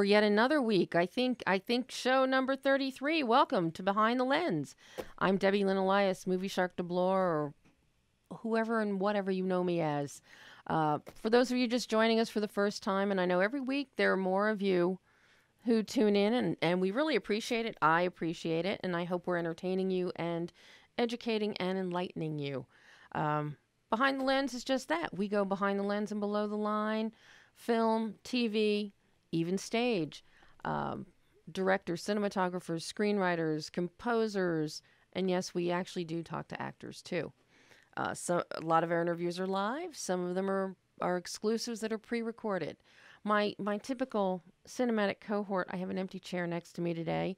yet another week. I think show number 33. Welcome to Behind the Lens. I'm Debbie Lynn Elias, Movie Shark DeBlore, or whoever and whatever you know me as. For those of you just joining us for the first time, and I know every week there are more of you who tune in, and we really appreciate it. I appreciate it, and I hope we're entertaining you and educating and enlightening you. Behind the Lens is just that. We go behind the lens and below the line, film, TV, even stage. Directors, cinematographers, screenwriters, composers, and yes, we actually do talk to actors too. So a lot of our interviews are live. Some of them are exclusives that are pre-recorded. My typical cinematic cohort, I have an empty chair next to me today.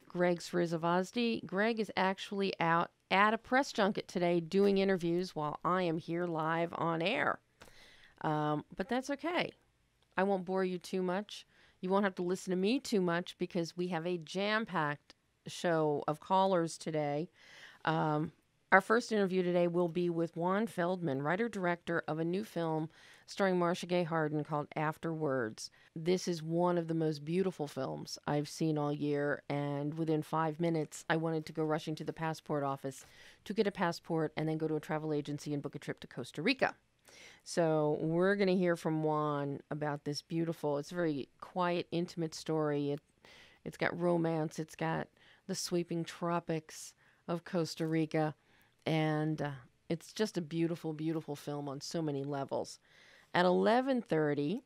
Greg Srizavazdi. Greg is actually out at a press junket today doing interviews while I am here live on air. But that's okay. I won't bore you too much. You won't have to listen to me too much because we have a jam-packed show of callers today. Our first interview today will be with Juan Feldman, writer-director of a new film starring Marcia Gay Harden called Afterwards. This is one of the most beautiful films I've seen all year, and within 5 minutes, I wanted to go rushing to the passport office to get a passport and then go to a travel agency and book a trip to Costa Rica. So we're going to hear from Juan about this beautiful, it's a very quiet, intimate story. It's got romance. It's got the sweeping tropics of Costa Rica. And it's just a beautiful, beautiful film on so many levels. At 11:30,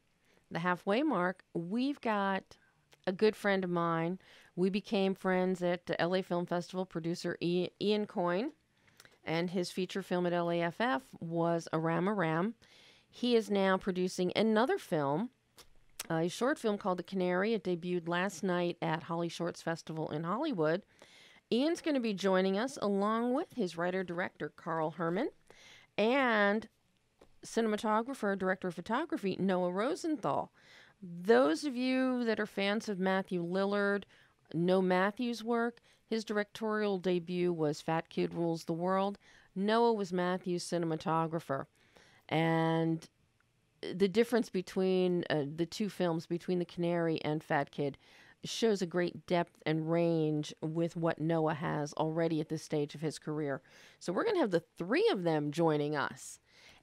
the halfway mark, we've got a good friend of mine. We became friends at the LA Film Festival, producer Ian Coyne, and his feature film at LAFF was A Ram a Ram. He is now producing another film, a short film called The Canary. It debuted last night at Holly Shorts Festival in Hollywood. Ian's going to be joining us along with his writer-director, Karl Herrmann, and cinematographer, director of photography, Noah Rosenthal. Those of you that are fans of Matthew Lillard know Matthew's work. His directorial debut was Fat Kid Rules the World. Noah was Matthew's cinematographer. And the difference between the two films, between The Canary and Fat Kid, shows a great depth and range with what Noah has already at this stage of his career. So we're going to have the three of them joining us.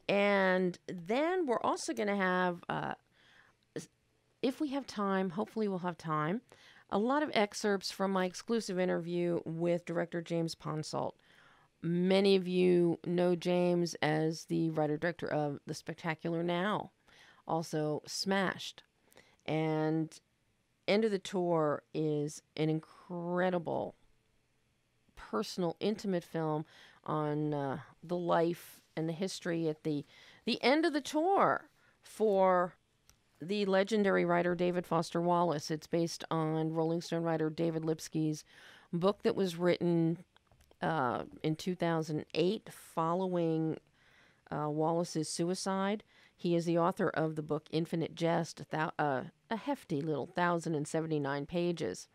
And then we're also going to have, if we have time, hopefully we'll have time, a lot of excerpts from my exclusive interview with director James Ponsoldt. Many of you know James as the writer-director of The Spectacular Now, also Smashed. And End of the Tour is an incredible, personal, intimate film on the life and the history at the end of the tour for the legendary writer David Foster Wallace. It's based on Rolling Stone writer David Lipsky's book that was written in 2008 following Wallace's suicide. He is the author of the book Infinite Jest, a hefty little 1,079 pages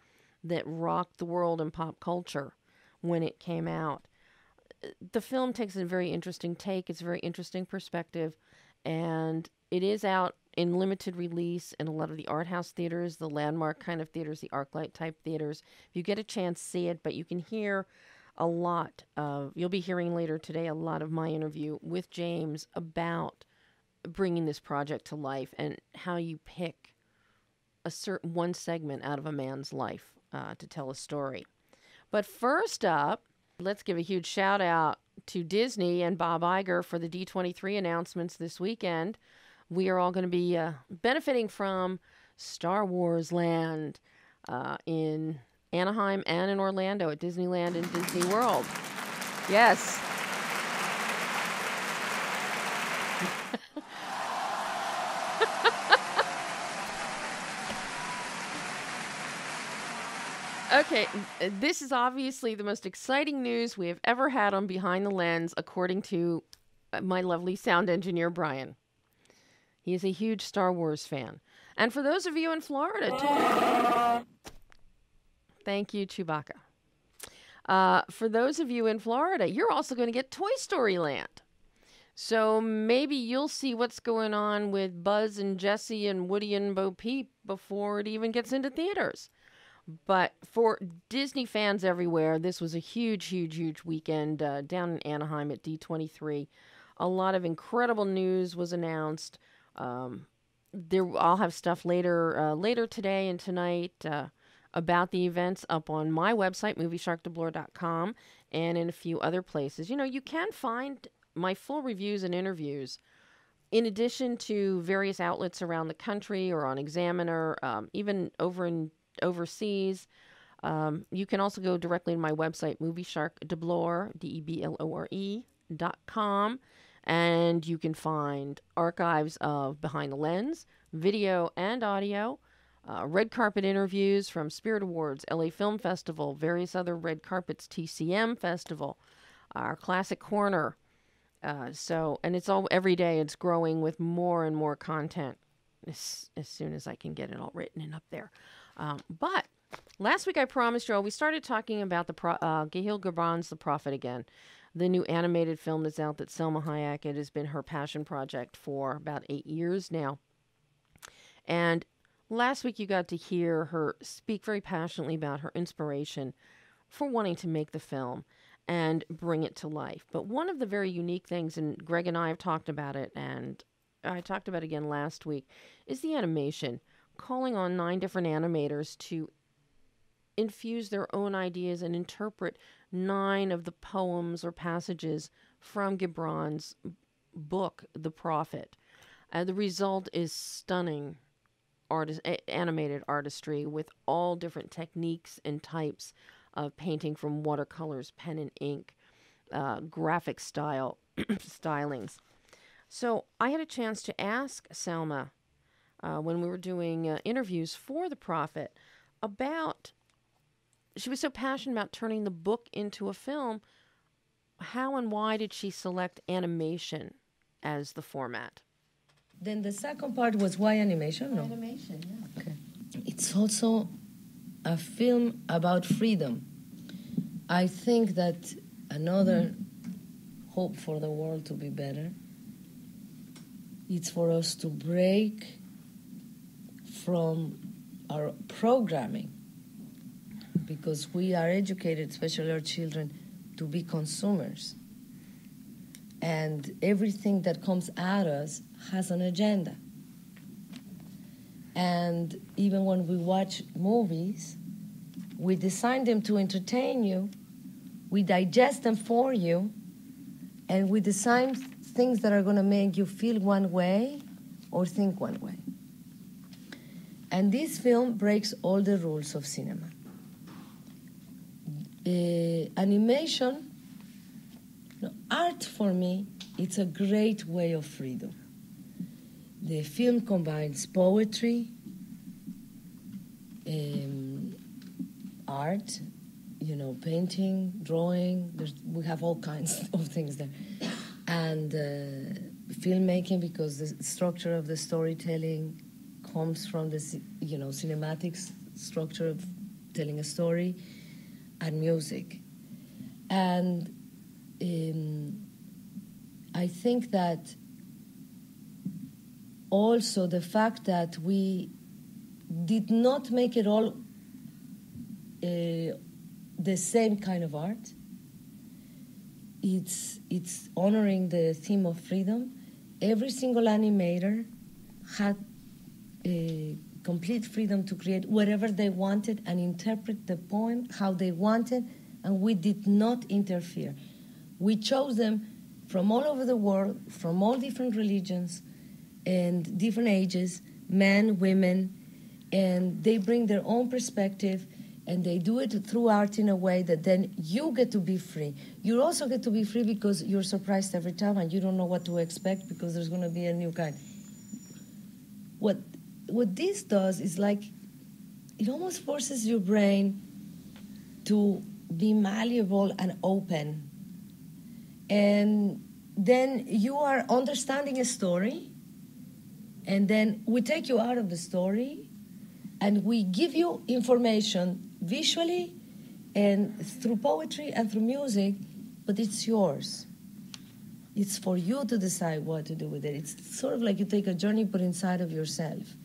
that rocked the world and pop culture when it came out. The film takes a very interesting take. It's a very interesting perspective, and it is out in limited release in a lot of the art house theaters, the landmark kind of theaters, the ArcLight type theaters. If you get a chance, see it, but you can hear a lot of, you'll be hearing later today, a lot of my interview with James about bringing this project to life and how you pick a certain one segment out of a man's life to tell a story. But first up, let's give a huge shout out to Disney and Bob Iger for the D23 announcements this weekend. We are all going to be benefiting from Star Wars Land in Anaheim and in Orlando at Disneyland and Disney World. Yes. Okay, this is obviously the most exciting news we have ever had on Behind the Lens, according to my lovely sound engineer, Brian. He is a huge Star Wars fan. And for those of you in Florida, thank you, Chewbacca. For those of you in Florida, you're also going to get Toy Story Land. So maybe you'll see what's going on with Buzz and Jesse and Woody and Bo Peep before it even gets into theaters. But for Disney fans everywhere, this was a huge, huge, huge weekend down in Anaheim at D23. A lot of incredible news was announced. I'll have stuff later today and tonight about the events up on my website, moviesharkdeblore.com, and in a few other places. You know, you can find my full reviews and interviews in addition to various outlets around the country or on Examiner, even overseas. You can also go directly to my website, moviesharkdeblore, DEBLORE.com, and you can find archives of Behind the Lens, video and audio, red carpet interviews from Spirit Awards, LA Film Festival, various other red carpets, TCM Festival, our Classic Corner. And it's all every day. It's growing with more and more content as soon as I can get it all written and up there. But last week I promised you all we started talking about the Gahil Gibran's The Prophet again, the new animated film that's out that Selma Hayek. It has been her passion project for about 8 years now. And last week you got to hear her speak very passionately about her inspiration for wanting to make the film and bring it to life. But one of the very unique things, and Greg and I have talked about it, and I talked about it again last week, is the animation. Calling on 9 different animators to infuse their own ideas and interpret 9 of the poems or passages from Gibran's book, The Prophet. The result is stunning animated artistry with all different techniques and types of painting, from watercolors, pen and ink, graphic stylings. So I had a chance to ask Selma when we were doing interviews for The Prophet about, she was so passionate about turning the book into a film. How and why did she select animation as the format? Then the second part was why animation? No. Animation, yeah. Okay. It's also a film about freedom. I think that another hope for the world to be better, it's for us to break from our programming, because we are educated, especially our children, to be consumers. And everything that comes at us has an agenda. And even when we watch movies, we design them to entertain you, we digest them for you, and we design things that are going to make you feel one way or think one way. And this film breaks all the rules of cinema. Animation, art for me, it's a great way of freedom. The film combines poetry, art, painting, drawing. We have all kinds of things there. And filmmaking, because the structure of the storytelling comes from the cinematic structure of telling a story, and music. And I think that also the fact that we did not make it all the same kind of art. It's honoring the theme of freedom. Every single animator had complete freedom to create whatever they wanted and interpret the poem how they wanted, and we did not interfere. We chose them from all over the world, from all different religions and different ages, men, women, and they bring their own perspective, and they do it through art in a way that then you get to be free. You also get to be free because you're surprised every time and you don't know what to expect because there's going to be a new kind. What this does is it almost forces your brain to be malleable and open. And then you are understanding a story, and then we take you out of the story, and we give you information visually and through poetry and through music, but it's yours. it's for you to decide what to do with it. It's sort of like you take a journey, but inside of yourself.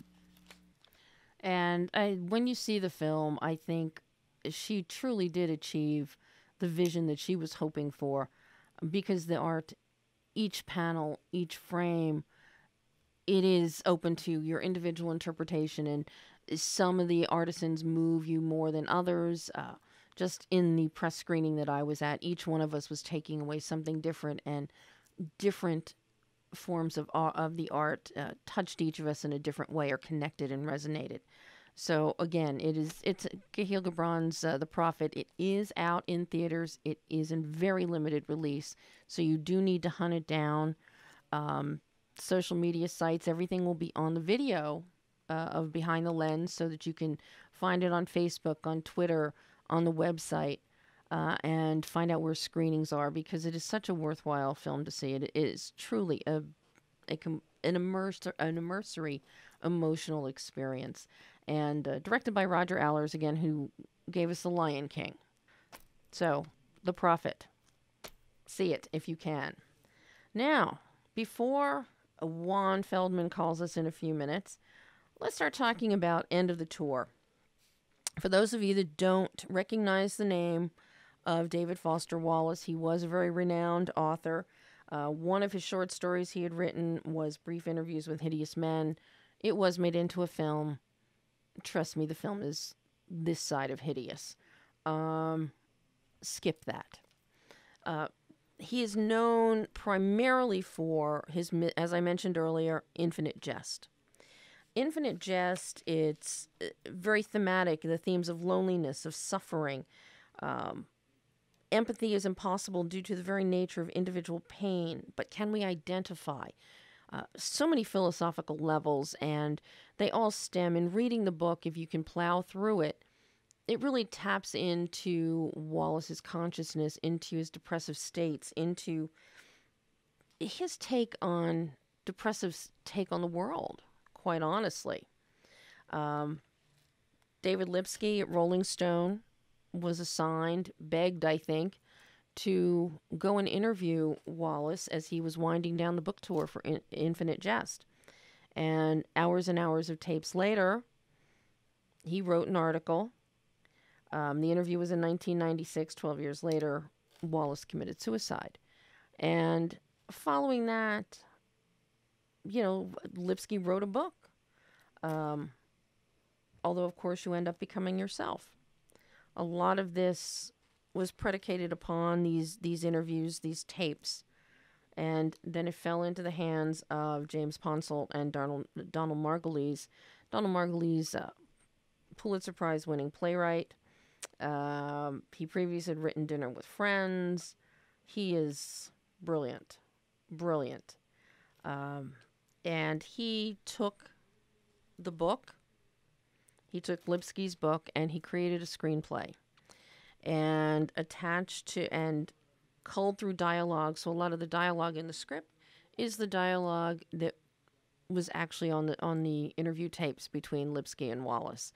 And when you see the film, I think she truly did achieve the vision that she was hoping for, because the art, each panel, each frame, it is open to your individual interpretation, and some of the artisans move you more than others. Just in the press screening that I was at, each one of us was taking away something different, and different forms of the art touched each of us in a different way, or connected and resonated. So again, it's Cahill Gibran's The Prophet. It is out in theaters. It is in very limited release, so you do need to hunt it down. Social media sites, everything will be on the video of Behind the Lens, so that you can find it on Facebook, on Twitter, on the website, and find out where screenings are, because it is such a worthwhile film to see. It is truly an immersory, emotional experience, and directed by Roger Allers, again, who gave us The Lion King. So, The Prophet. See it if you can. Now, before Juan Feldman calls us in a few minutes, let's start talking about End of the Tour. For those of you that don't recognize the name of David Foster Wallace, he was a very renowned author. One of his short stories he had written was Brief Interviews with Hideous Men. It was made into a film. Trust me, the film is this side of hideous. Skip that. He is known primarily for his, as I mentioned earlier, Infinite Jest. Infinite Jest, it's very thematic, the themes of loneliness, of suffering. Empathy is impossible due to the very nature of individual pain, but can we identify? So many philosophical levels, and they all stem in reading the book. If you can plow through it, it really taps into Wallace's consciousness, into his depressive states, into his take on the world, quite honestly. David Lipsky at Rolling Stone was assigned, begged, I think, to go and interview Wallace as he was winding down the book tour for Infinite Jest. And hours of tapes later, he wrote an article. The interview was in 1996. 12 years later, Wallace committed suicide. And following that, Lipsky wrote a book. Although, of course, you end up becoming yourself. A lot of this was predicated upon these interviews, these tapes. And then it fell into the hands of James Ponsoldt and Donald Margulies. Donald Margulies, Pulitzer Prize-winning playwright. He previously had written Dinner with Friends. He is brilliant. And he took the book, he took Lipsky's book, and he created a screenplay. And attached to and culled through dialogue. So a lot of the dialogue in the script is the dialogue that was actually on the interview tapes between Lipsky and Wallace.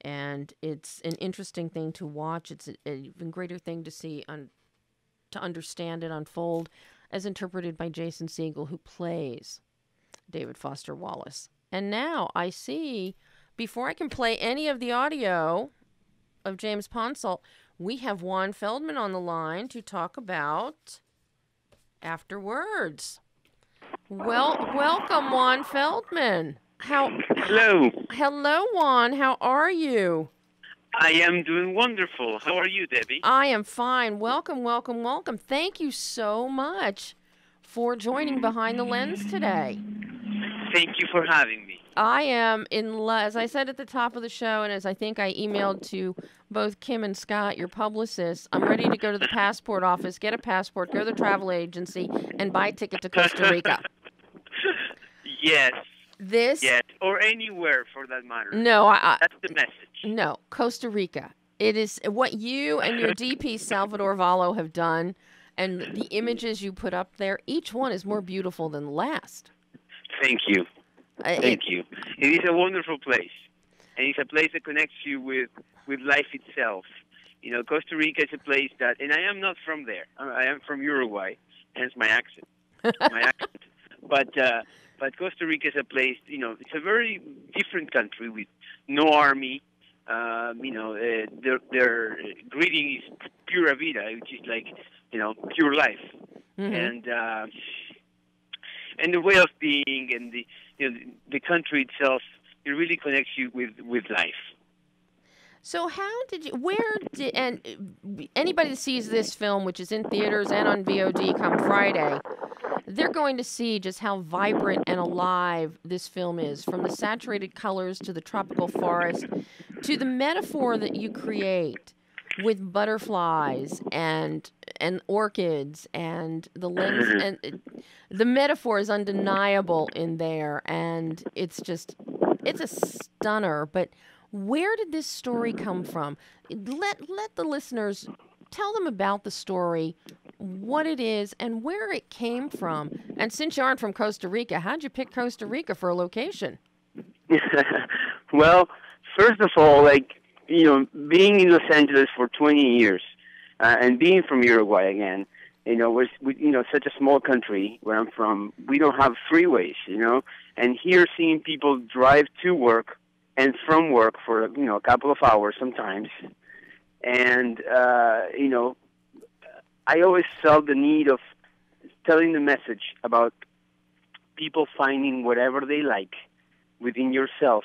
And it's an interesting thing to watch. It's an even greater thing to see, to understand it unfold, as interpreted by Jason Segel, who plays David Foster Wallace. And now I see, before I can play any of the audio of James Ponsoldt, we have Juan Feldman on the line to talk about Afterwards. Welcome, Juan Feldman. Hello. Hello, Juan. How are you? I am doing wonderful. How are you, Debbie? I am fine. Welcome. Thank you so much for joining Behind the Lens today. Thank you for having me. I am as I said at the top of the show, and as I think I emailed to both Kim and Scott, your publicists, I'm ready to go to the passport office, get a passport, go to the travel agency, and buy a ticket to Costa Rica. Yes. Yes, or anywhere for that matter. No, that's the message. No, Costa Rica. It is what you and your DP Salvador Vallo have done, and the images you put up there. Each one is more beautiful than the last. Thank you. Thank you. It is a wonderful place, and it's a place that connects you with life itself. Costa Rica is a place that, and I am not from there. I am from Uruguay, hence my accent. my accent. But Costa Rica is a place, it's a very different country with no army. Their greeting is pura vida, which is like, pure life. Mm-hmm. And the way of being and the country itself, it really connects you with life. So and anybody that sees this film, which is in theaters and on VOD come Friday, they're going to see just how vibrant and alive this film is, from the saturated colors to the tropical forest to the metaphor that you create with butterflies and orchids and the lens, and the metaphor is undeniable in there, and it's a stunner. But where did this story come from? Let the listeners tell them about the story, what it is, and where it came from. And since you aren't from Costa Rica, how'd you pick Costa Rica for a location? Well, first of all, being in Los Angeles for 20 years and being from Uruguay again, such a small country where I'm from, we don't have freeways, and here seeing people drive to work and from work for, a couple of hours sometimes. And, I always felt the need of telling the message about people finding whatever they like within yourself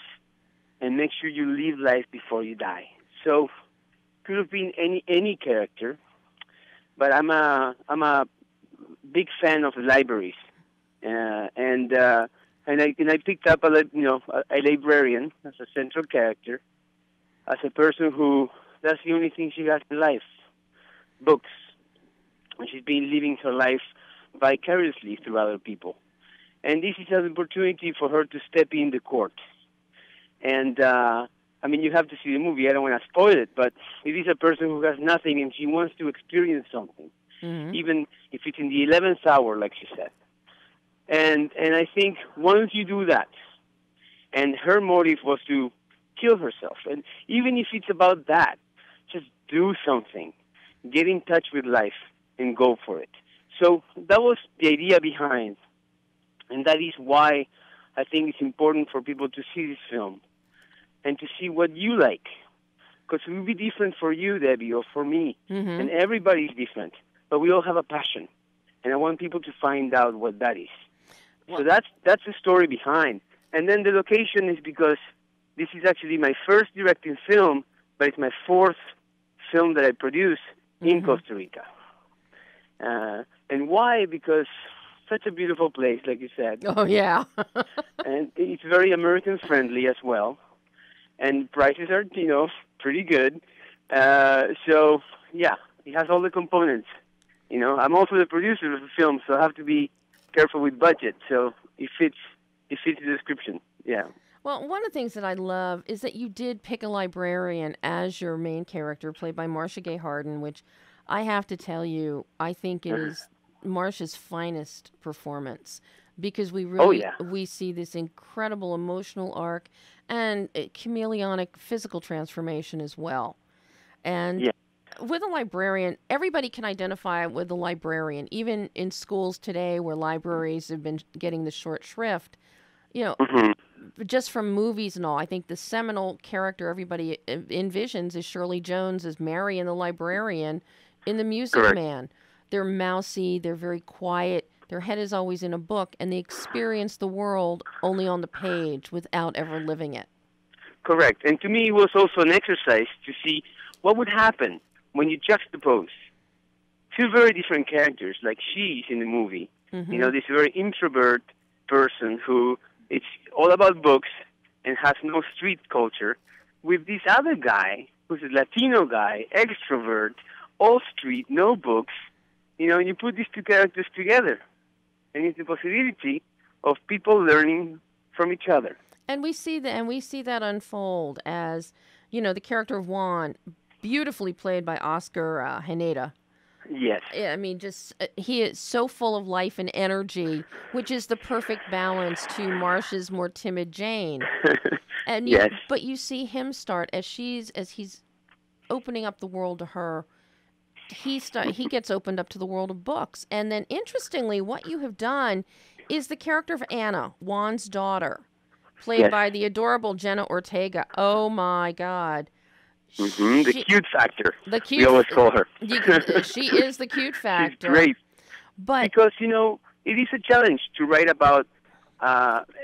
and make sure you live life before you die. So could have been any character, but I'm a big fan of libraries, and I picked up a librarian as a central character, as a person who that's the only thing she has in life, books, and she's been living her life vicariously through other people, and this is an opportunity for her to step in the court. And you have to see the movie. I don't want to spoil it, but it is a person who has nothing and she wants to experience something, even if it's in the 11th hour, like she said. And I think once you do that, and her motive was to kill herself, and even if it's about that, just do something, get in touch with life, and go for it. So that was the idea behind, and that is why I think it's important for people to see this film and to see what you like, because it will be different for you, Debbie, or for me, and everybody's different, but we all have a passion, and I want people to find out what that is. Well, so that's the story behind. And then the location is because this is actually my first directing film, but it's my fourth film that I produce in Costa Rica. And why? Because such a beautiful place, like you said. Oh, yeah. And it's very American-friendly as well. And prices are, pretty good. So, yeah, it has all the components. I'm also the producer of the film, so I have to be careful with budget. So it fits the description, yeah. Well, one of the things that I love is that you did pick a librarian as your main character, played by Marcia Gay Harden, which I have to tell you, I think it is Marcia's finest performance, because we really we see this incredible emotional arc and a chameleonic physical transformation as well. And with a librarian, everybody can identify with a librarian, even in schools today where libraries have been getting the short shrift. Just from movies and all, I think the seminal character everybody envisions is Shirley Jones as Mary and the librarian in The Music Man. They're mousy, they're very quiet, their head is always in a book, and they experience the world only on the page without ever living it. Correct. And to me, it was also an exercise to see what would happen when you juxtapose two very different characters, like she is in the movie. This very introvert person who it's all about books and has no street culture, with this other guy who's a Latino guy, extrovert, all street, no books, and you put these two characters together, and it's the possibility of people learning from each other. And we see that unfold as, the character of Juan, beautifully played by Oscar Haneda. Yes. I mean, he is so full of life and energy, which is the perfect balance to Marcia's more timid Jane. And but you see him start as he's opening up the world to her. he gets opened up to the world of books. And then, interestingly, what you have done is the character of Anna, Juan's daughter, played Yes. by the adorable Jenna Ortega. Oh my God. The cute factor. The cute. We always call her. She is the cute factor. She's great. But Because, it is a challenge to write about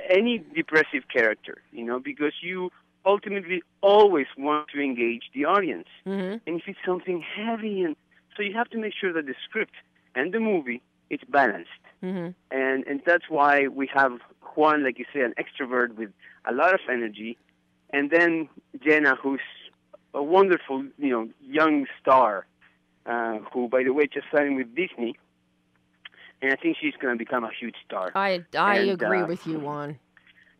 any depressive character, because you ultimately always want to engage the audience. Mm-hmm. And if it's something heavy, and so you have to make sure that the script and the movie, it's balanced. Mm-hmm. And that's why we have Juan, like you say, an extrovert with a lot of energy, and then Jenna, who's a wonderful, young star, who, by the way, just signed with Disney, and I think she's going to become a huge star. I agree with you, Juan.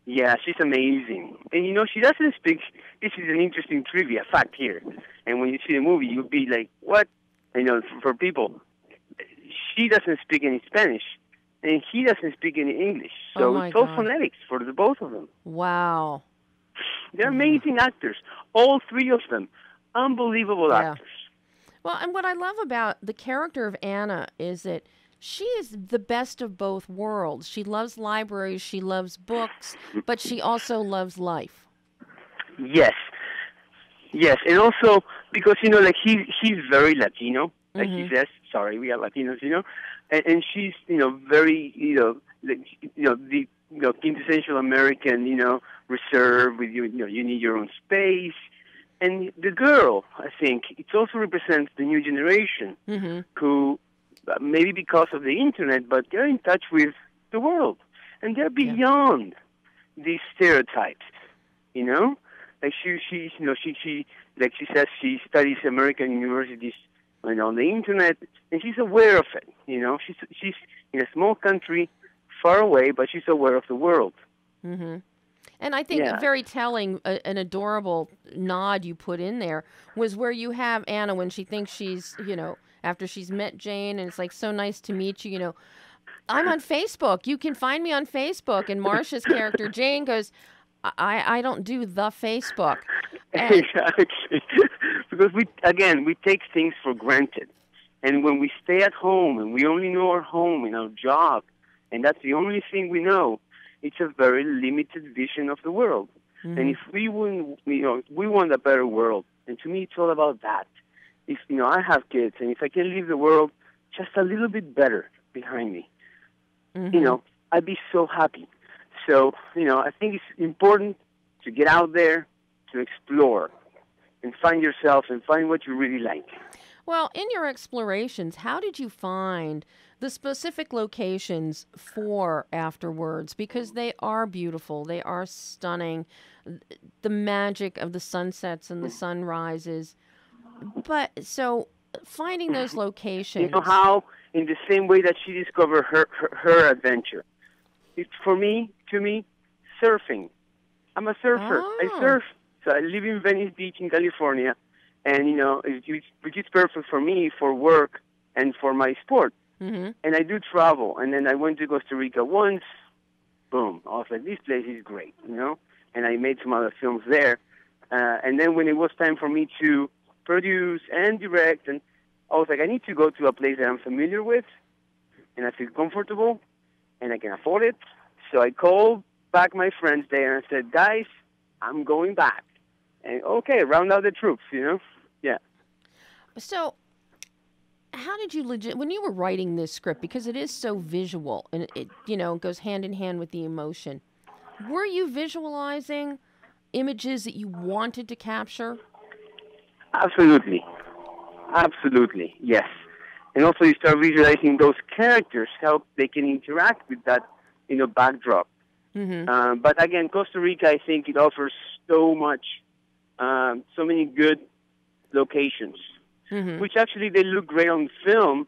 Yeah, she's amazing. And, she doesn't speak, this is an interesting trivia fact here, and when you see the movie, you'll be like, what? For people, she doesn't speak any Spanish, and he doesn't speak any English. So it's all phonetics for the both of them. Wow. They're amazing actors, all three of them. Unbelievable actors. Well, and what I love about the character of Anna is that she is the best of both worlds. She loves libraries, she loves books, but she also loves life. Yes. Yes, and also because, he's very Latino, like he says. Sorry, we are Latinos, and she's, very, the quintessential American, reserved with you need your own space. And the girl, I think, it also represents the new generation who, maybe because of the internet, but they're in touch with the world, and they're beyond these stereotypes. Like she like she says, she studies American universities, on the internet, and she's aware of it. She's in a small country, far away, but she's aware of the world. Mm-hmm. And I think very telling, an adorable nod you put in there was where you have Anna when she thinks she's, after she's met Jane, and it's like, so nice to meet you, I'm on Facebook. You can find me on Facebook. And Marcia's character, Jane, goes, I don't do the Facebook. And exactly. Because we take things for granted. And when we stay at home and we only know our home and our job, and that's the only thing we know, it's a very limited vision of the world. Mm-hmm. And if we want a better world. And to me, it's all about that. If, I have kids, and if I can leave the world just a little bit better behind me, I'd be so happy. So, I think it's important to get out there, to explore, and find yourself and find what you really like. Well, in your explorations, how did you find the specific locations for Afterwards? Because they are beautiful. They are stunning. The magic of the sunsets and the sunrises. But so finding those locations. How, in the same way that she discovered her adventure. It's to me, surfing. I'm a surfer. Oh. I surf. So I live in Venice Beach in California. And, which is perfect for me for work and for my sport. Mm-hmm. And I do travel. And then I went to Costa Rica once. Boom. I was like, this place is great, And I made some other films there. And then when it was time for me to produce and direct, and I was like, I need to go to a place that I'm familiar with, and I feel comfortable, and I can afford it. So I called back my friends there and I said, guys, I'm going back. And okay, round out the troops, Yeah. So how did you when you were writing this script, because it is so visual and it goes hand in hand with the emotion, were you visualizing images that you wanted to capture? Absolutely, yes. And also you start visualizing those characters, how they can interact with that, backdrop. Mm-hmm. But again, Costa Rica, I think it offers so much, so many good locations, which actually they look great on film,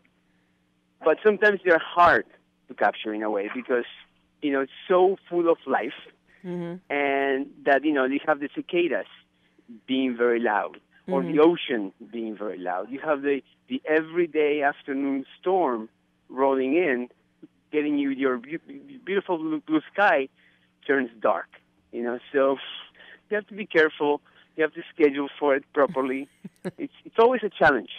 but sometimes they're hard to capture in a way because, it's so full of life, and that, you have the cicadas being very loud, or the ocean being very loud. You have the everyday afternoon storm rolling in, getting you your beautiful blue sky turns dark, so you have to be careful. You have to schedule for it properly. It's always a challenge.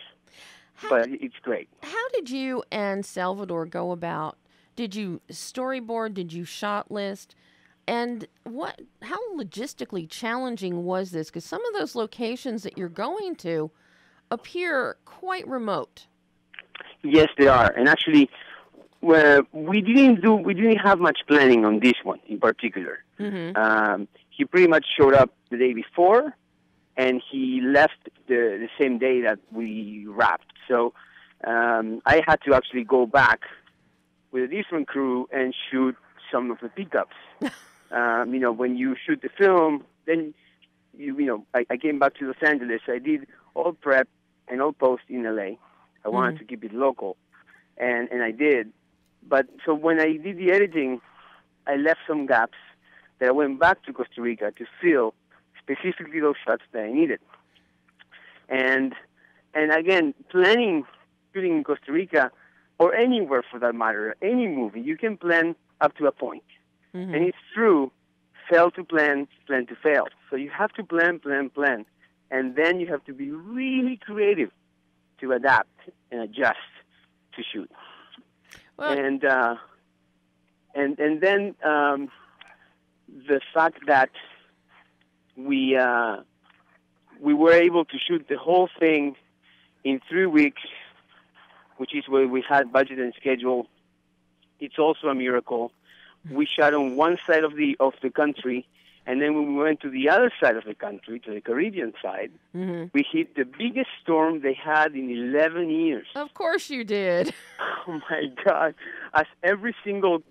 How but it's great. how did you and Salvador go about? Did you storyboard? Did you shot list? And how logistically challenging was this? Because some of those locations that you're going to appear quite remote. Yes, they are. And actually, well, we didn't have much planning on this one in particular. He pretty much showed up the day before, and he left the same day that we wrapped. So I had to actually go back with a different crew and shoot some of the pickups. When you shoot the film, then I came back to Los Angeles. I did all prep and all post in LA. I wanted to keep it local, and I did. But so when I did the editing, I left some gaps that I went back to Costa Rica to fill specifically those shots that I needed. And again, planning shooting in Costa Rica or anywhere for that matter, any movie, you can plan up to a point. And it's true, fail to plan, plan to fail. So you have to plan, and then you have to be really creative to adapt and adjust to shoot. Well, and then the fact that we were able to shoot the whole thing in 3 weeks, which is where we had budget and schedule, it's also a miracle. We shot on one side of the country, and then when we went to the other side of the country, to the Caribbean side, we hit the biggest storm they had in 11 years. Of course you did. Oh my God! As every single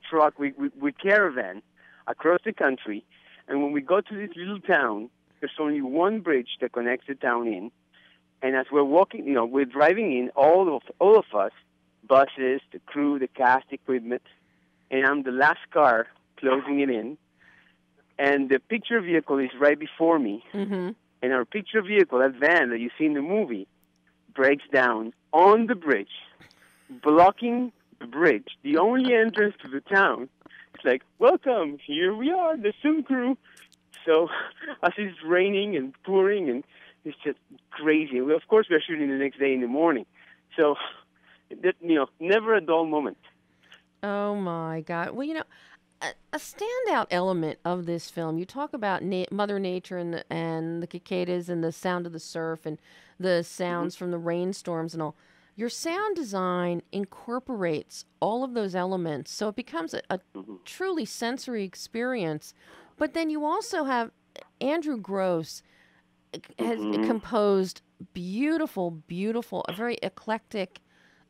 truck, we caravan across the country, and when we got to this little town, there's only one bridge that connects the town in, and as we're walking, we're driving in, all of us, buses, the crew, the cast, equipment, and I'm the last car closing it in, and the picture vehicle is right before me, and our picture vehicle, that van that you see in the movie, breaks down on the bridge, blocking the bridge, the only entrance to the town. It's like, welcome, here we are, the swim crew. So as it's raining and pouring, and it's just crazy. Well, of course, we're shooting the next day in the morning. So, never a dull moment. Oh, my God. Well, a standout element of this film, you talk about Mother Nature and the cicadas and the sound of the surf and the sounds from the rainstorms and all. Your sound design incorporates all of those elements, so it becomes a truly sensory experience. But then you also have Andrew Gross has composed beautiful, a very eclectic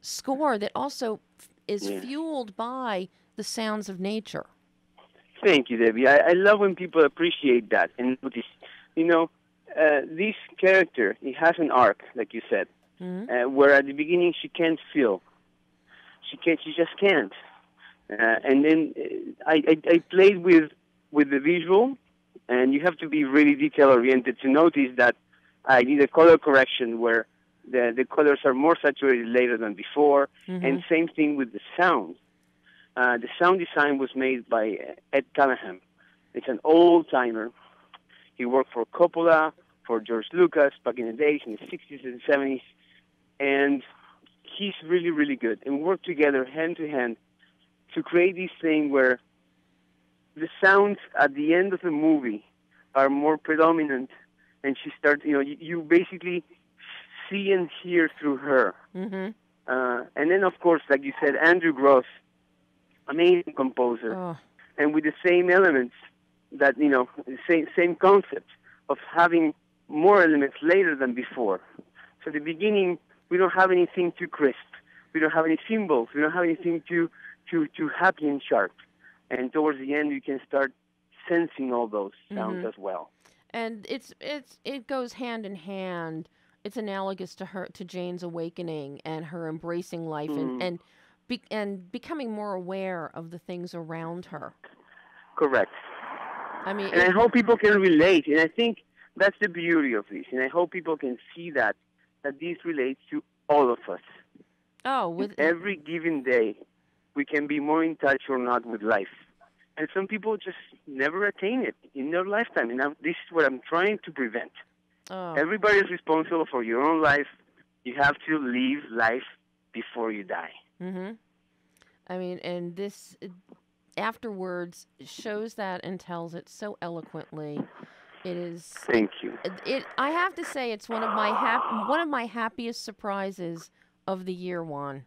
score that also is fueled by the sounds of nature. Thank you, Debbie. I love when people appreciate that and notice. This character, it has an arc, like you said, where at the beginning she can't feel. She just can't. And then I played with the visual, and you have to be really detail-oriented to notice that I did a color correction where the colors are more saturated later than before, and same thing with the sound. The sound design was made by Ed Callahan. It's an old-timer. He worked for Coppola, for George Lucas back in the days, in the 60s and 70s, and he's really, really good. And we worked together hand-to-hand to create this thing where the sounds at the end of the movie are more predominant, and she starts, you basically see and hear through her. And then, of course, like you said, Andrew Gross, amazing composer, and with the same elements that, same concept of having more elements later than before. So at the beginning, we don't have anything too crisp. We don't have any symbols. We don't have anything too happy and sharp. And towards the end, you can start sensing all those sounds as well. And it goes hand in hand. It's analogous to Jane's awakening and her embracing life and becoming more aware of the things around her. Correct. I mean, and I hope people can relate, and I think that's the beauty of this. And I hope people can see that this relates to all of us. Oh, with every given day, we can be more in touch or not with life. And some people just never attain it in their lifetime. And this is what I'm trying to prevent. Everybody is responsible for your own life, You have to live life before you die. Mm-hmm. I mean, and this afterwards shows that and tells it so eloquently. It is. Thank you. I have to say, it's one of my happiest surprises of the year, Juan.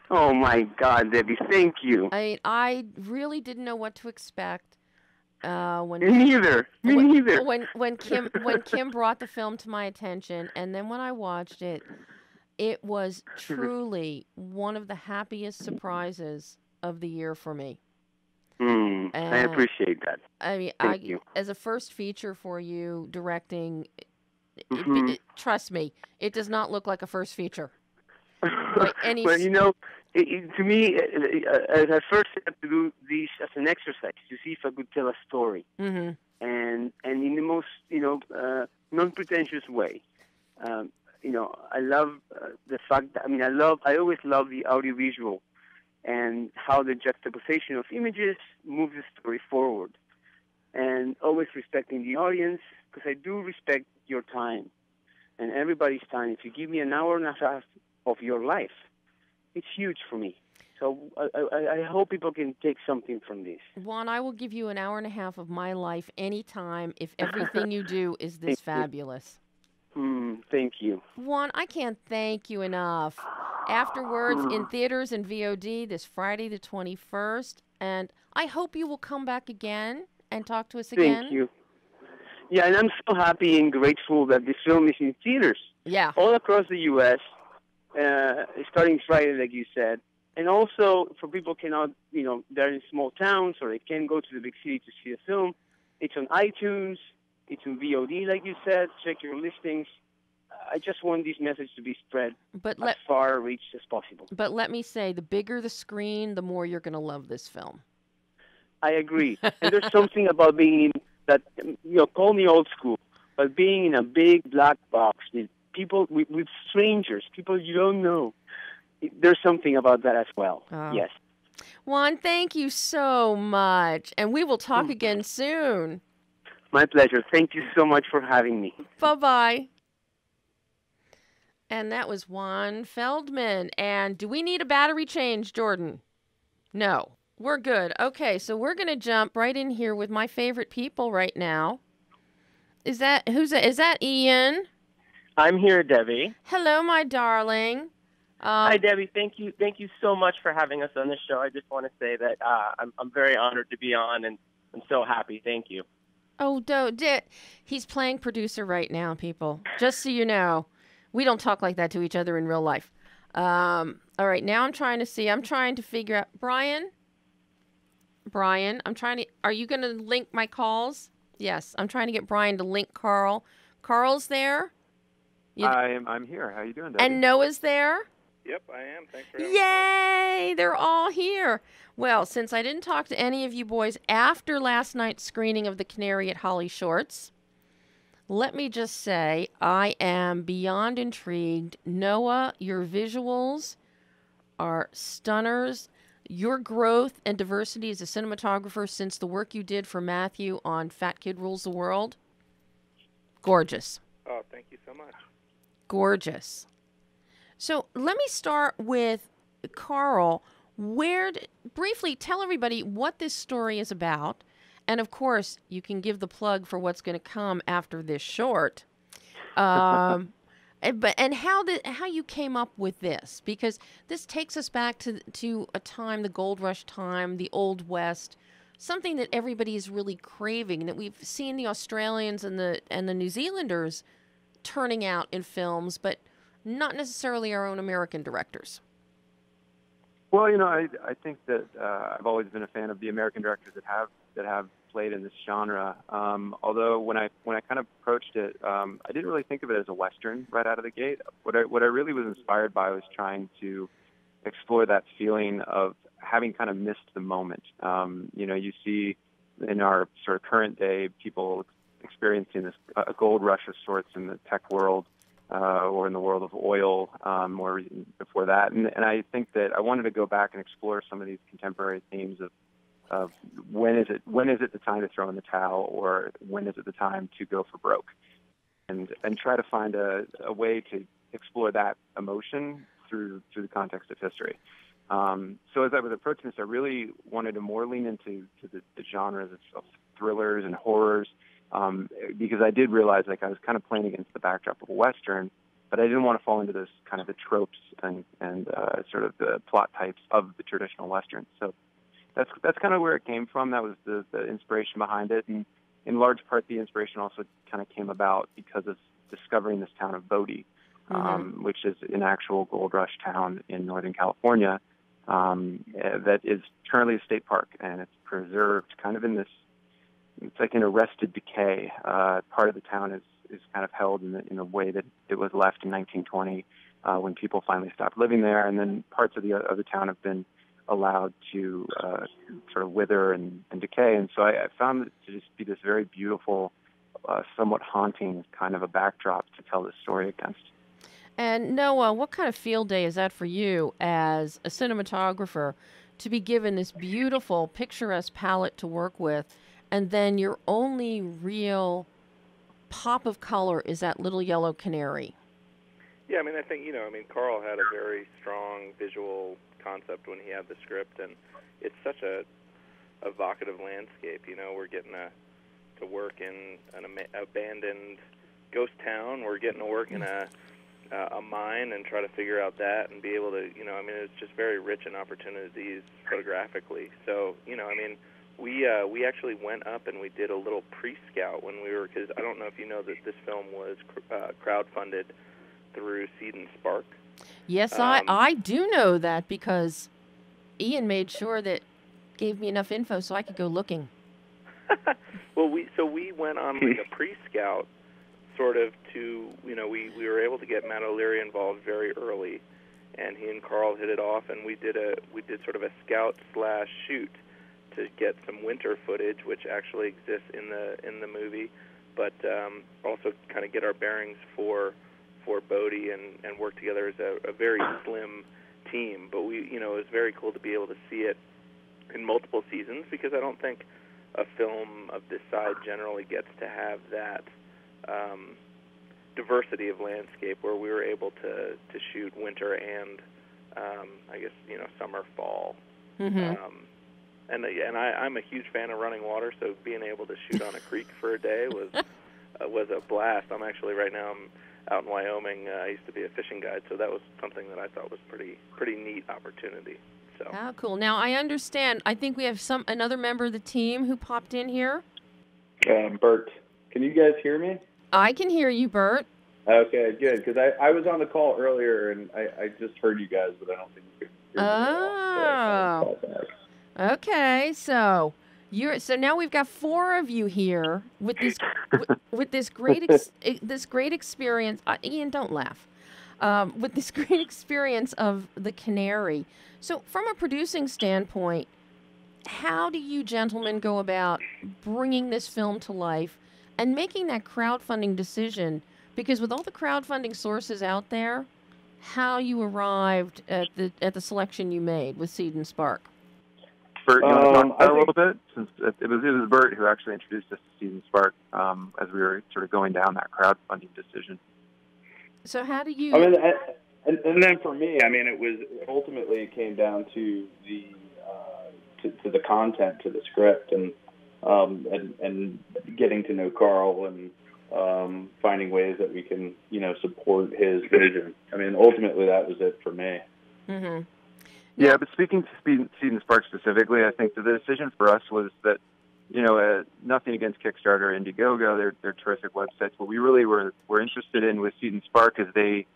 Oh my God, Debbie, thank you. I really didn't know what to expect. Me neither. Me neither. When Kim brought the film to my attention, and then when I watched it, it was truly one of the happiest surprises of the year for me. I appreciate that. I mean, Thank you. As a first feature for you directing, trust me, it does not look like a first feature. Well, you know, to me, as I first had to do this as an exercise to see if I could tell a story, and in the most non-pretentious way. I love the fact that I always love the audiovisual and how the juxtaposition of images moves the story forward, and always respecting the audience, because I do respect your time and everybody's time. If you give me an hour and a half of your life, it's huge for me. So I hope people can take something from this. Juan, I will give you an hour and a half of my life anytime if everything you do is this fabulous. Thank you. Juan, I can't thank you enough. Afterwards, in theaters and VOD this Friday the 21st, and I hope you will come back again and talk to us again. Thank you. Yeah, and I'm so happy and grateful that this film is in theaters. Yeah. All across the U.S., starting Friday, like you said. And also, for people cannot, they're in small towns or they can't go to the big city to see the film, it's on iTunes, it's on VOD, like you said. Check your listings. I just want this message to be spread as far reached as possible. But let me say, the bigger the screen, the more you're going to love this film. I agree. And there's something about being in that, call me old school, but being in a big black box with people, with strangers, people you don't know. There's something about that as well. Yes. Juan, thank you so much. And we will talk again soon. My pleasure. Thank you so much for having me. Bye-bye. And that was Juan Feldman. And do we need a battery change, Jordan? No. We're good. Okay, so we're going to jump right in here with my favorite people right now. Is that Ian? I'm here, Debbie. Hello, my darling. Hi, Debbie. Thank you so much for having us on this show. I just want to say that I'm very honored to be on, and I'm so happy. Thank you. Oh, he's playing producer right now, people. Just so you know, we don't talk like that to each other in real life. All right, now I'm trying to figure out, Brian, are you going to link my calls? Yes, I'm trying to get Brian to link Karl. Karl's there? I'm here. How you doing, Debbie? And Noah's there? Yep, I am. Thanks for having me. Yay! They're all here. Well, since I didn't talk to any of you boys after last night's screening of The Canary at Holly Shorts, let me just say I am beyond intrigued. Noah, your visuals are stunners. Your growth and diversity as a cinematographer since the work you did for Matthew on Fat Kid Rules the World, gorgeous. Oh, thank you so much. Gorgeous. So let me start with Karl. Briefly tell everybody what this story is about. And of course, you can give the plug for what's going to come after this short. And how you came up with this, because this takes us back to a time, the gold rush time, the Old West, something that everybody is really craving, that we've seen the Australians and the New Zealanders turning out in films, but not necessarily our own American directors. Well, I think that I've always been a fan of the American directors that have played in this genre. Although when I kind of approached it, I didn't really think of it as a Western right out of the gate. What I really was inspired by was trying to explore that feeling of having kind of missed the moment. You see in our sort of current day people experiencing a gold rush of sorts in the tech world. Or in the world of oil, or before that. And I think that I wanted to go back and explore some of these contemporary themes of when is it the time to throw in the towel, or when is it the time to go for broke, and try to find a way to explore that emotion through the context of history. So as I was approaching this, I really wanted to more lean into the genres of thrillers and horrors, because I did realize like I was kind of playing against the backdrop of a Western, but I didn't want to fall into this kind of the tropes and sort of the plot types of the traditional Westerns. So that's kind of where it came from. That was the inspiration behind it. And in large part, the inspiration also kind of came about because of discovering this town of Bodie, which is an actual gold rush town in Northern California, that is currently a state park, and it's preserved kind of in this, it's like an arrested decay. Part of the town is kind of held in the way that it was left in 1920 when people finally stopped living there, and then parts of the town have been allowed to sort of wither and decay. And so I found it to just be this very beautiful, somewhat haunting kind of a backdrop to tell this story against. And Noah, what kind of field day is that for you as a cinematographer to be given this beautiful, picturesque palette to work with, and then your only real pop of color is that little yellow canary? Yeah, I mean, I think, Karl had a very strong visual concept when he had the script, and it's such a evocative landscape. We're getting to work in an abandoned ghost town. We're getting to work in a mine and try to figure out that and be able to, it's just very rich in opportunities photographically. So, we actually went up and we did a little pre-scout when we were, because I don't know if you know that this film was crowdfunded through Seed and Spark. Yes, I do know that because Ian made sure that gave me enough info so I could go looking. Well, we went on like a pre-scout sort of to, we were able to get Matt O'Leary involved very early, and he and Karl hit it off, and we did sort of a scout/shoot to get some winter footage, which actually exists in the movie, but also kind of get our bearings for Bodie and work together as a very slim team. But it was very cool to be able to see it in multiple seasons, because I don't think a film of this size generally gets to have that diversity of landscape where we were able to shoot winter and I guess summer, fall. And I'm a huge fan of running water, so being able to shoot on a creek for a day was a blast. I'm actually right now I'm out in Wyoming. I used to be a fishing guide, so that was something that I thought was pretty neat opportunity. So. How cool! Now I understand. I think we have another member of the team who popped in here. Bert, can you guys hear me? I can hear you, Bert. Okay, good. Because I was on the call earlier and I just heard you guys, but I don't think you could hear me. Oh. Okay, so now we've got 4 of you here with this with this great this great experience. Ian, don't laugh. With this great experience of the Canary. So, from a producing standpoint, how do you gentlemen go about bringing this film to life and making that crowdfunding decision? Because with all the crowdfunding sources out there, how you arrived at the selection you made with Seed and Spark? Bert, you want to talk about that a little bit? Since it was Bert who actually introduced us to Seed and Spark as we were sort of going down that crowdfunding decision. So how do you? And then for me, it came down to the content, to the script, and getting to know Karl and finding ways that we can support his vision. Ultimately that was it for me. Mm-hmm. Yeah, but speaking to Seed and Spark specifically, I think that the decision for us was that, nothing against Kickstarter or Indiegogo, they're terrific websites. What we really were interested in with Seed and Spark is they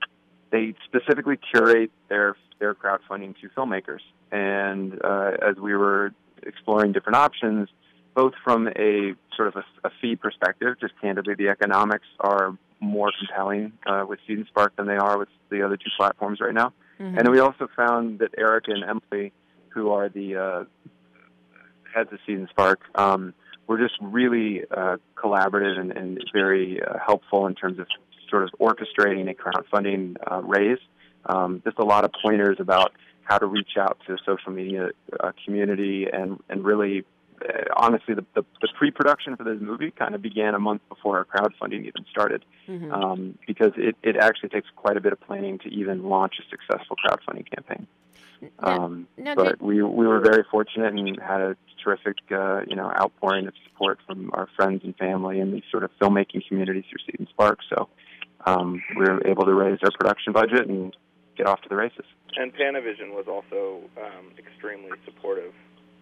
specifically curate their crowdfunding to filmmakers. And as we were exploring different options, both from a sort of a fee perspective, just candidly, the economics are more compelling with Seed and Spark than they are with the other 2 platforms right now. Mm-hmm. And then we also found that Eric and Emily, who are the heads of Seed and Spark, were just really collaborative and very helpful in terms of sort of orchestrating a crowdfunding raise. Just a lot of pointers about how to reach out to the social media community and really honestly, the pre-production for this movie kind of began a month before our crowdfunding even started, because it actually takes quite a bit of planning to even launch a successful crowdfunding campaign. But we were very fortunate and had a terrific, outpouring of support from our friends and family and the sort of filmmaking community through Seed and Spark. So we were able to raise our production budget and get off to the races. And Panavision was also extremely supportive.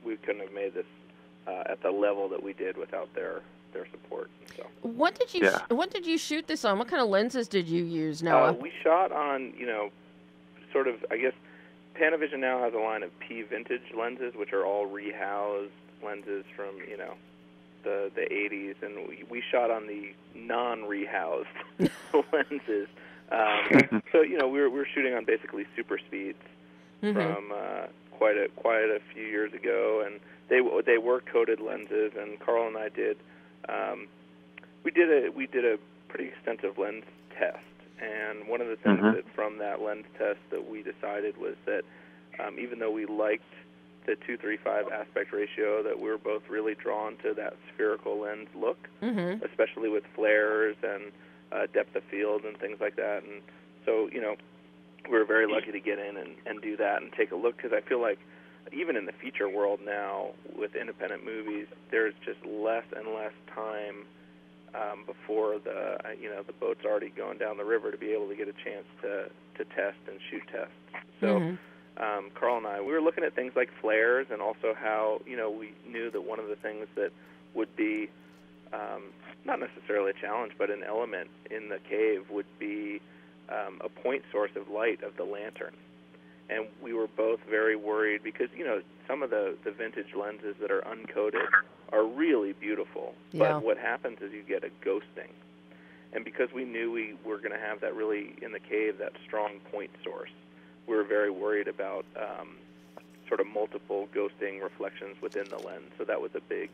We couldn't have made this at the level that we did without their support. So. What did you shoot this on? What kind of lenses did you use, Noah? We shot on, sort of, I guess, Panavision now has a line of P vintage lenses, which are all rehoused lenses from, the 80s, and we shot on the non-rehoused lenses. So, we were shooting on basically super speeds from quite a few years ago, and they were coated lenses, and Karl and I did we did a pretty extensive lens test. And one of the things that from that lens test that we decided was that even though we liked the 2:3:5 aspect ratio, that we were both really drawn to that spherical lens look, especially with flares and depth of field and things like that. And so, we were very lucky to get in and do that and take a look, because I feel like even in the feature world now with independent movies, there's just less and less time before the boat's already going down the river to be able to get a chance to test and shoot tests. So Karl and I, we were looking at things like flares, and also how we knew that one of the things that would be not necessarily a challenge, but an element in the cave would be a point source of light of the lantern. And we were both very worried because, some of the vintage lenses that are uncoated are really beautiful. Yeah. But what happens is you get a ghosting. And because we knew we were going to have that really, in the cave, that strong point source, we were very worried about sort of multiple ghosting reflections within the lens. So that was a big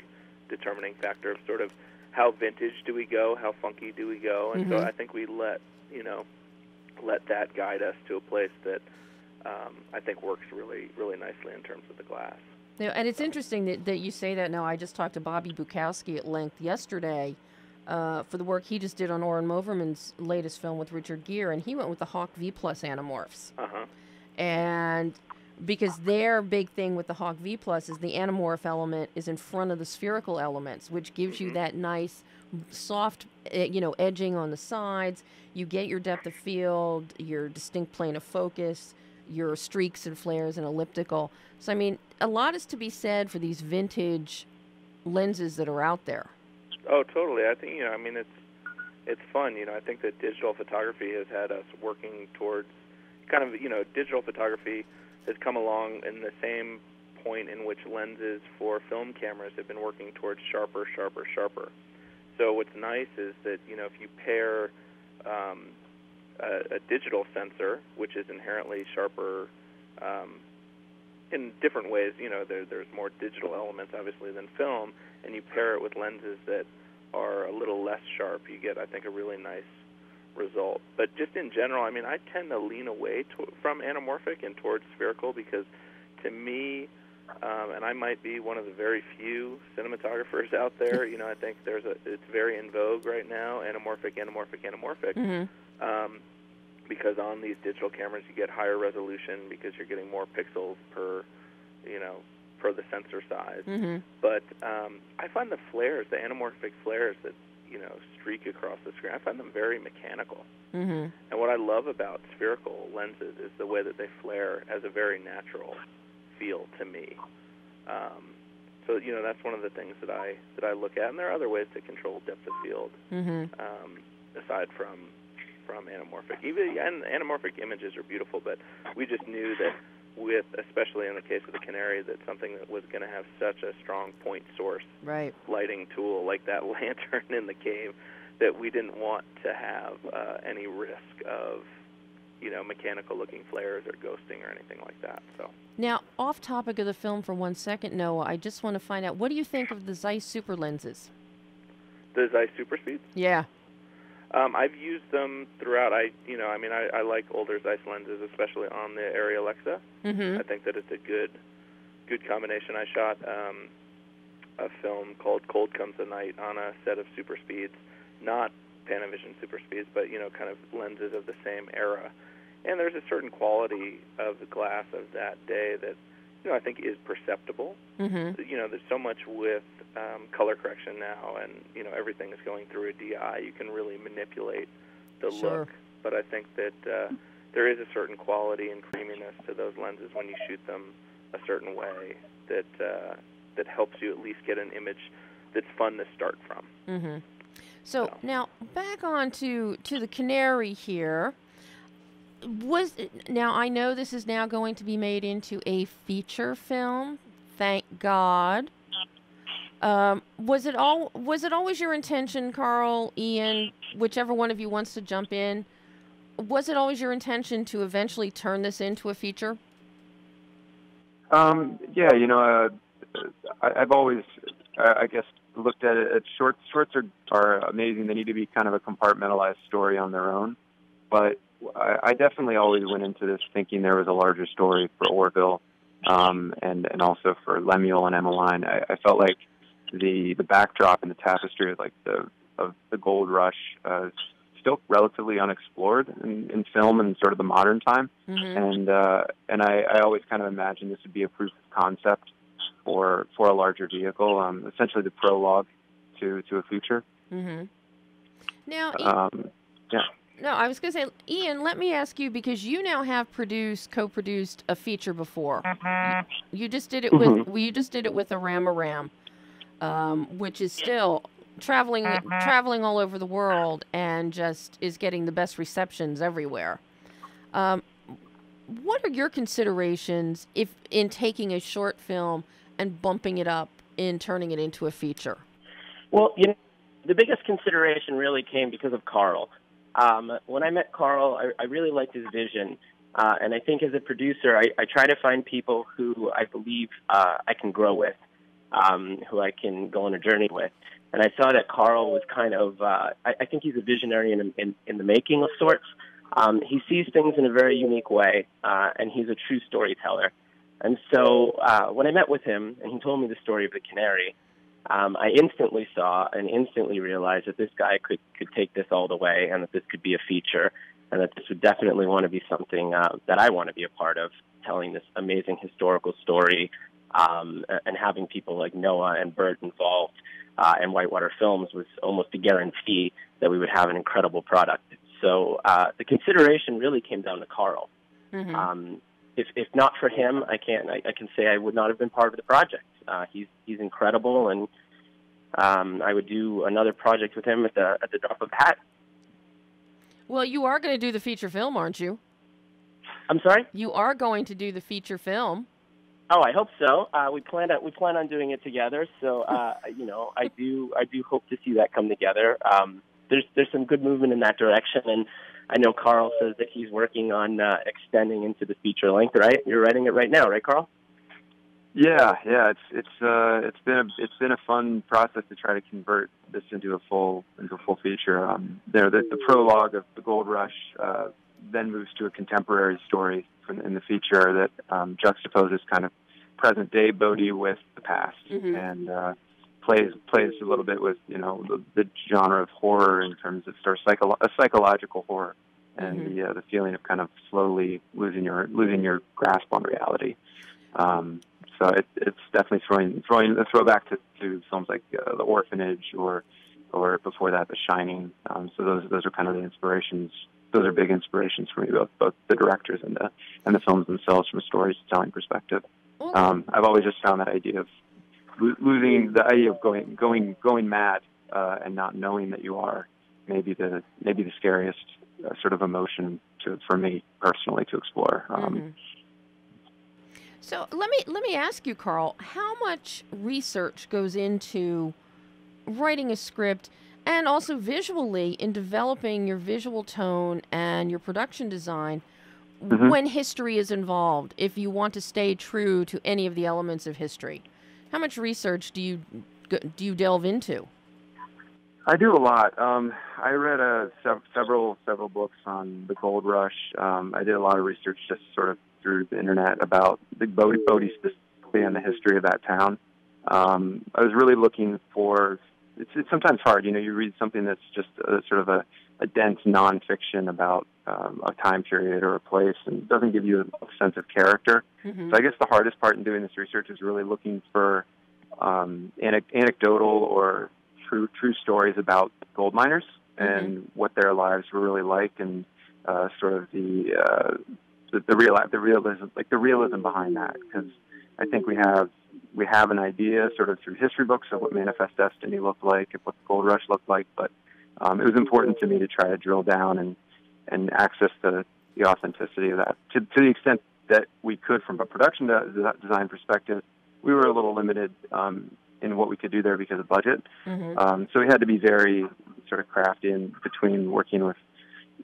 determining factor of sort of how vintage do we go, how funky do we go. And so I think we let that guide us to a place that I think works really, really nicely in terms of the glass. Yeah, and it's interesting that you say that now. I just talked to Bobby Bukowski at length yesterday for the work he just did on Oren Moverman's latest film with Richard Gere, and he went with the Hawk V Plus anamorphs. And because their big thing with the Hawk V Plus is the anamorph element is in front of the spherical elements, which gives you that nice, soft, edging on the sides. You get your depth of field, your distinct plane of focus, your streaks and flares and elliptical. So, I mean, a lot is to be said for these vintage lenses that are out there. Oh, totally. I think, it's fun. I think that digital photography has had us working towards kind of, digital photography has come along in the same point in which lenses for film cameras have been working towards sharper, sharper, sharper. So what's nice is that, if you pair a digital sensor, which is inherently sharper in different ways, there's more digital elements, obviously, than film, and you pair it with lenses that are a little less sharp, you get, I think, a really nice result. But just in general, I tend to lean away from anamorphic and towards spherical, because to me, and I might be one of the very few cinematographers out there, I think it's very in vogue right now, anamorphic, because on these digital cameras you get higher resolution because you're getting more pixels per the sensor size. But I find the flares, the anamorphic flares that streak across the screen, I find them very mechanical. And what I love about spherical lenses is the way that they flare as a very natural feel to me. So that's one of the things that I look at, and there are other ways to control depth of field aside from anamorphic. Even and anamorphic images are beautiful, but we just knew that especially in the case of the Canary, that something that was going to have such a strong point source lighting tool like that lantern in the cave, that we didn't want to have any risk of mechanical looking flares or ghosting or anything like that. So now, off topic of the film for 1 second, Noah, I just want to find out, what do you think of the Zeiss Super lenses? The Zeiss Super Speeds? Yeah. I've used them throughout. I like older Zeiss lenses, especially on the Arri Alexa. I think that it's a good combination. I shot a film called Cold Comes the Night on a set of super speeds, not Panavision super speeds, but kind of lenses of the same era. And there's a certain quality of the glass of that day that I think is perceptible. Mm-hmm. There's so much with color correction now, and everything is going through a DI. You can really manipulate the look. But I think that there is a certain quality and creaminess to those lenses when you shoot them a certain way that helps you at least get an image that's fun to start from. Mm-hmm. So now back on to the Canary here. Now I know this is now going to be made into a feature film. Thank God. Was it always your intention, Karl, Ian, whichever one of you wants to jump in? Was it always your intention to eventually turn this into a feature? Yeah, I've always, I guess, looked at it. Shorts are amazing. They need to be kind of a compartmentalized story on their own. But I definitely always went into this thinking there was a larger story for Orville, and also for Lemuel and Emmeline. I felt like the backdrop and the tapestry of the gold rush is still relatively unexplored in film and sort of the modern time. Mm-hmm. And I always kind of imagined this would be a proof of concept for a larger vehicle, essentially the prologue to a feature. Mm-hmm. Now, yeah. No, I was going to say, Ian, let me ask you, because you now have co-produced a feature before. You just did it with a Ram, which is still traveling all over the world and just is getting the best receptions everywhere. What are your considerations in taking a short film and bumping it up in turning it into a feature? Well, the biggest consideration really came because of Karl. When I met Karl, I really liked his vision. And I think as a producer, I try to find people who I believe I can grow with, who I can go on a journey with. And I saw that Karl was kind of, I think he's a visionary in the making of sorts. He sees things in a very unique way, and he's a true storyteller. And so when I met with him and he told me the story of the Canary, I instantly saw and instantly realized that this guy could take this all the way, and that this could be a feature, and that this would definitely want to be something that I want to be a part of, telling this amazing historical story, and having people like Noah and Bert involved, and Whitewater Films was almost a guarantee that we would have an incredible product. So the consideration really came down to Karl. Mm-hmm. If not for him, I can say I would not have been part of the project. He's incredible, and I would do another project with him at the drop of a hat. Well, you are going to do the feature film, aren't you? I'm sorry? You are going to do the feature film. Oh, I hope so. We plan on doing it together. So I do hope to see that come together. There's some good movement in that direction, and I know Karl says that he's working on extending into the feature length. Right? You're writing it right now, right, Karl? Yeah. It's been a fun process to try to convert this into a full feature. The prologue of the Gold Rush then moves to a contemporary story in the feature that juxtaposes kind of present day Bodie with the past, mm-hmm. and plays a little bit with the genre of horror in terms of sort of psychological horror, and mm-hmm. the feeling of kind of slowly losing your grasp on reality. So it's definitely throwing a throwback to films like The Orphanage or before that The Shining. So those are kind of the inspirations. Those are big inspirations for me, both the directors and the films themselves from a storytelling perspective. I've always just found that idea of losing the idea of going mad and not knowing that you are maybe the scariest sort of emotion for me personally to explore. Mm-hmm. So let me ask you, Karl, how much research goes into writing a script and also visually in developing your visual tone and your production design mm-hmm. when history is involved, if you want to stay true to any of the elements of history? How much research do you delve into? I do a lot. I read several books on the Gold Rush. I did a lot of research just sort of through the internet about the Bodie specifically and the history of that town. I was really looking for. It's sometimes hard, you read something that's just sort of a dense nonfiction about a time period or a place, and it doesn't give you a sense of character. Mm-hmm. So I guess the hardest part in doing this research is really looking for anecdotal or true stories about gold miners and what their lives were really like, and sort of the realism behind that. Because I think we have an idea sort of through history books of what Manifest Destiny looked like, and what the gold rush looked like, but it was important to me to try to drill down and access the authenticity of that. To the extent that we could from a production design perspective, we were a little limited in what we could do there because of budget. Mm-hmm. So we had to be very sort of crafty in between working with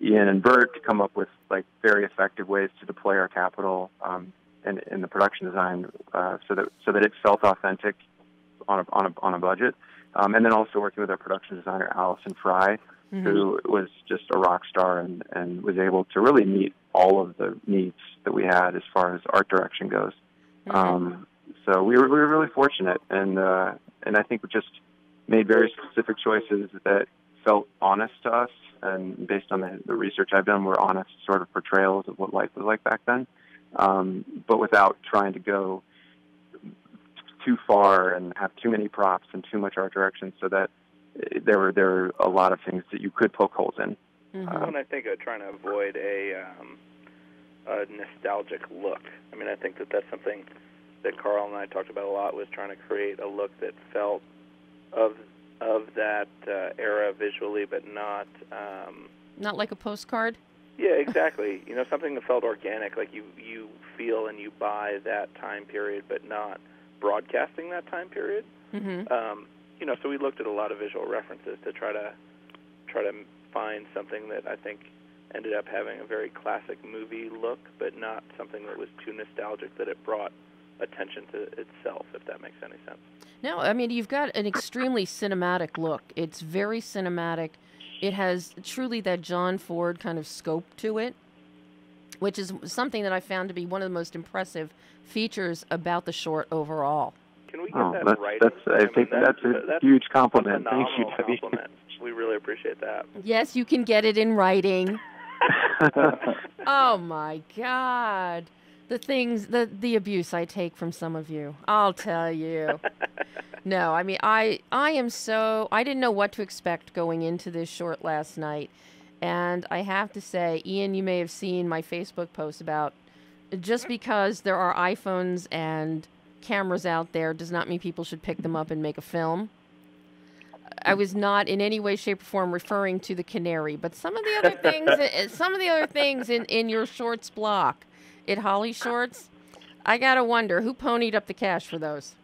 Ian and Bert to come up with like very effective ways to deploy our capital in the production design, so that it felt authentic on a budget, and then also working with our production designer Allison Fry, who was just a rock star and was able to really meet all of the needs that we had as far as art direction goes. So we were really fortunate, and I think we just made very specific choices that felt honest to us, and based on the research I've done, were honest sort of portrayals of what life was like back then. But without trying to go too far and have too many props and too much art direction, so that there were a lot of things that you could poke holes in. And I think trying to avoid a nostalgic look. I mean, I think that's something that Karl and I talked about a lot, was trying to create a look that felt of that era visually, but not like a postcard. Yeah, exactly. Something that felt organic, like you feel and you buy that time period, but not broadcasting that time period. So we looked at a lot of visual references to try to find something that I think ended up having a very classic movie look, but not something that was too nostalgic that it brought attention to itself, if that makes any sense. No, I mean, you've got an extremely cinematic look. It's very cinematic. It has truly that John Ford kind of scope to it, which is something that I found to be one of the most impressive features about the short overall. Can we get that right? That's a huge compliment. Thank you, Debbie. Compliment. We really appreciate that. Yes, you can get it in writing. Oh, my God. The abuse I take from some of you, I'll tell you. No, I mean, I didn't know what to expect going into this short last night. And I have to say, Ian, you may have seen my Facebook post about just because there are iPhones and cameras out there does not mean people should pick them up and make a film. I was not in any way, shape, or form referring to the Canary, but some of the other things in your shorts block. At Holly Shorts, I gotta wonder who ponied up the cash for those.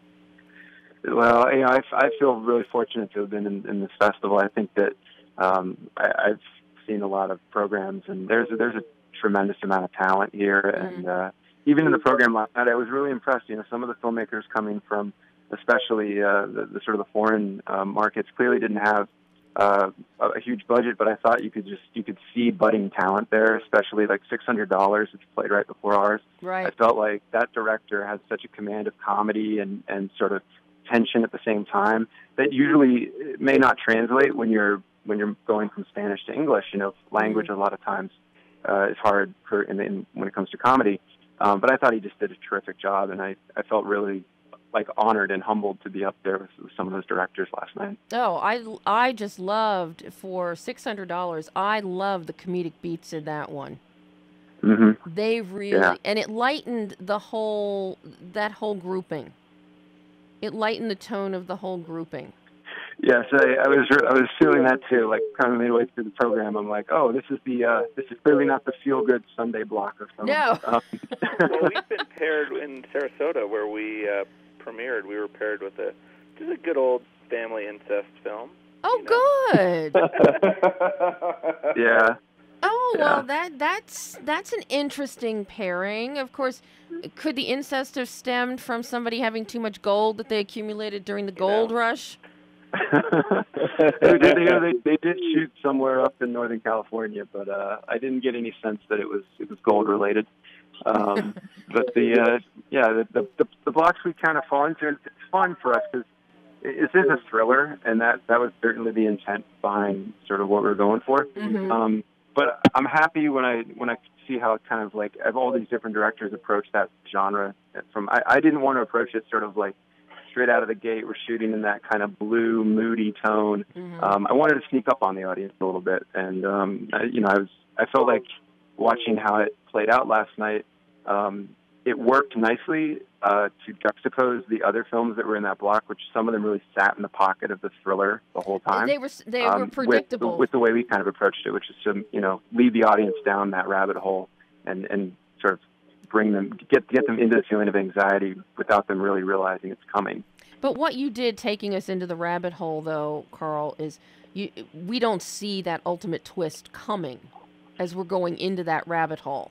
Well, I feel really fortunate to have been in this festival. I think that I've seen a lot of programs, and there's a tremendous amount of talent here. And even in the program last night, I was really impressed. Some of the filmmakers coming from, especially the sort of the foreign markets, clearly didn't have a huge budget, but I thought you could see budding talent there, especially like $600, which played right before ours. Right. I felt like that director has such a command of comedy and sort of tension at the same time that usually may not translate when you're going from Spanish to English. Language a lot of times is hard when it comes to comedy. But I thought he just did a terrific job, and I felt really honored and humbled to be up there with some of those directors last night. Oh, I just loved, for $600, I loved the comedic beats in that one. They really, and it lightened that whole grouping. It lightened the tone of the whole grouping. Yes, I was feeling that too. Kind of midway through the program, I'm like, oh, this is clearly not the feel good Sunday block of film. No. Well, we've been paired in Sarasota where we premiered. We were paired with just a good old family incest film. Oh, good. Yeah. Oh, well, that's an interesting pairing. Of course, could the incest have stemmed from somebody having too much gold that they accumulated during the gold rush? They did shoot somewhere up in Northern California, but I didn't get any sense that it was gold related. But the blocks we kind of fall into, it's fun for us because it is a thriller, and that was certainly the intent behind sort of what we're going for. Mm-hmm. But I'm happy when I see how kind of like all these different directors approach that genre. I didn't want to approach it sort of like straight out of the gate. We're shooting in that kind of blue, moody tone. Mm-hmm. I wanted to sneak up on the audience a little bit, and I felt like watching how it played out last night. It worked nicely to juxtapose the other films that were in that block, which some of them really sat in the pocket of the thriller the whole time. They were predictable with the way we kind of approached it, which is to lead the audience down that rabbit hole and sort of bring them get them into the feeling of anxiety without them really realizing it's coming. But what you did taking us into the rabbit hole, though, Karl, is we don't see that ultimate twist coming as we're going into that rabbit hole.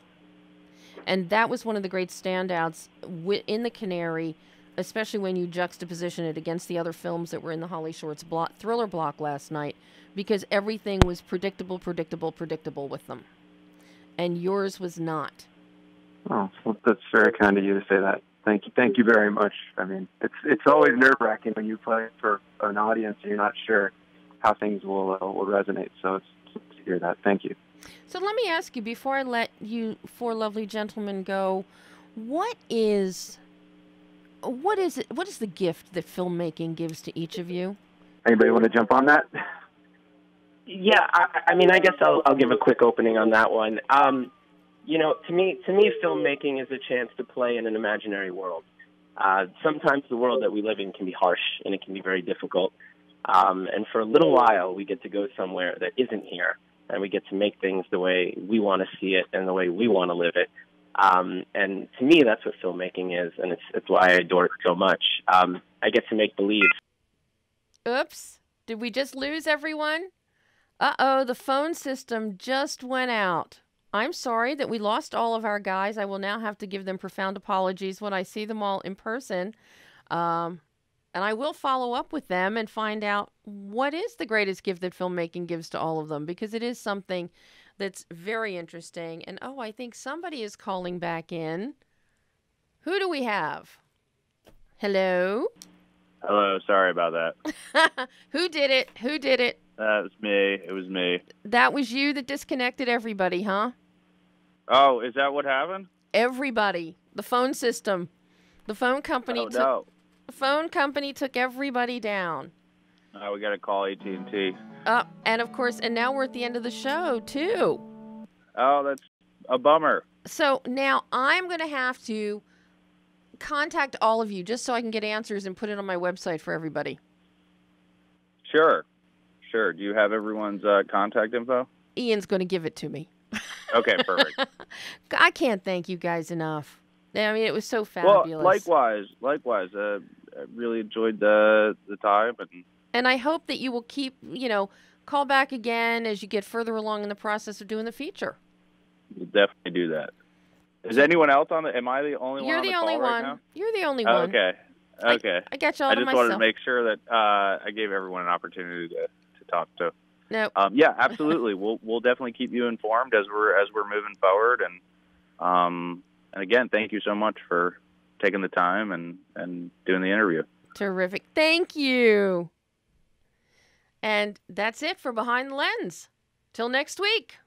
And that was one of the great standouts in the Canary, especially when you juxtaposition it against the other films that were in the Holly Shorts thriller block last night, because everything was predictable with them. And yours was not. Oh, well, that's very kind of you to say that. Thank you very much. I mean, it's always nerve-wracking when you play for an audience and you're not sure how things will resonate. So it's nice to hear that. Thank you. So let me ask you, before I let you four lovely gentlemen go, what is the gift that filmmaking gives to each of you? Anybody want to jump on that? Yeah, I mean, I guess I'll give a quick opening on that one. To me, filmmaking is a chance to play in an imaginary world. Sometimes the world that we live in can be harsh and it can be very difficult. And for a little while, we get to go somewhere that isn't here, and we get to make things the way we want to see it and the way we want to live it. And to me, that's what filmmaking is, and it's why I adore it so much. I get to make believe. Oops. Did we just lose everyone? Uh-oh, the phone system just went out. I'm sorry that we lost all of our guys. I will now have to give them profound apologies when I see them all in person. And I will follow up with them and find out what is the greatest gift that filmmaking gives to all of them, because it is something that's very interesting. And, I think somebody is calling back in. Who do we have? Hello? Hello, sorry about that. Who did it? It was me. That was you that disconnected everybody, huh? Oh, is that what happened? Everybody. The phone system. The phone company no. The phone company took everybody down. We got to call AT&T. And of course, and now we're at the end of the show, too. Oh, that's a bummer. So now I'm going to have to contact all of you just so I can get answers and put it on my website for everybody. Sure. Do you have everyone's contact info? Ian's going to give it to me. Okay, perfect. I can't thank you guys enough. I mean, it was so fabulous. Well, likewise. I really enjoyed the time. And I hope that you will keep, call back again as you get further along in the process of doing the feature. We'll definitely do that. Is anyone else on the? Am I the only one on the call right now? You're the only one. Okay. I got you all to myself. I just wanted to make sure that I gave everyone an opportunity to talk to. No. Yeah, absolutely. We'll definitely keep you informed as we're moving forward. And again, thank you so much for taking the time and doing the interview. Terrific. Thank you. And that's it for Behind the Lens. Till next week.